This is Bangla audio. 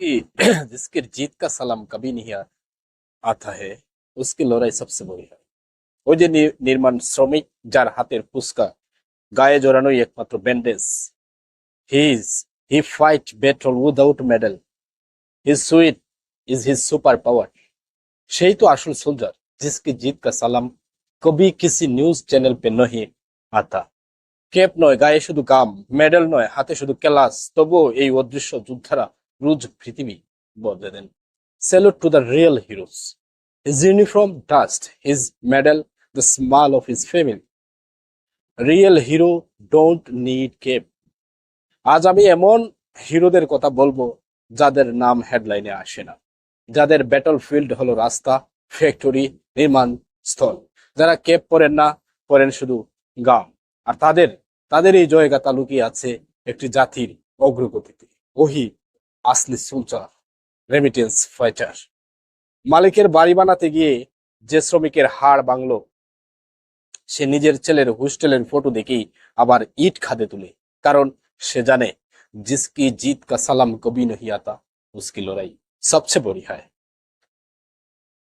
कि जिसकी जीत का सलाम कभी नहीं आता है उसकी লড়াই সবচেয়ে বড় হয়। ওই যে নির্মাণ শ্রমিক যার হাতের ফুসকা গায়ে জড়ানোই একমাত্র bandage, he fight battle without medal, his sweet is his super power. সেই তো আসল সোলজার जिसकी जीत का सलाम कभी किसी न्यूज चैनल पे नहीं आता। কেপ নয়, গায়ে শুধু গাম, মেডেল নয়, হাতে শুধু ক্লাস, তবুও এই অদৃশ্য যোদ্ধারা রোজ পৃথিবী বদলে দেন। Salute to the real heroes, his uniform dust, his medal the smile of his family. Real hero don't need cape. আজ আমি এমন হিরোদের কথা বলবো যাদের নাম হেডলাইনে আসে না, যাদের ব্যাটল ফিল্ড হলো রাস্তা, ফ্যাক্টরি, নির্মাণ স্থল, যারা কেপ পরেন না, পরেন শুধু গাম। আর তাদের তাদের এই জয়গাথা লুকিয়ে আছে একটি জাতির অগ্রগতিতে। ওহি আসলি সোলজার, রেমিটেন্স ফাইটার। মালিকের বাড়ি বানাতে গিয়ে যে শ্রমিকের হাড় ভাঙলো, সে নিজের ছেলের হোস্টেলের ফটো দেখেই আবার ইট খাদে তুলে, কারণ সে জানে जिसकी जीत का सलाम कभी नहीं आता उसकी लड़ाई सबसे बड़ी है।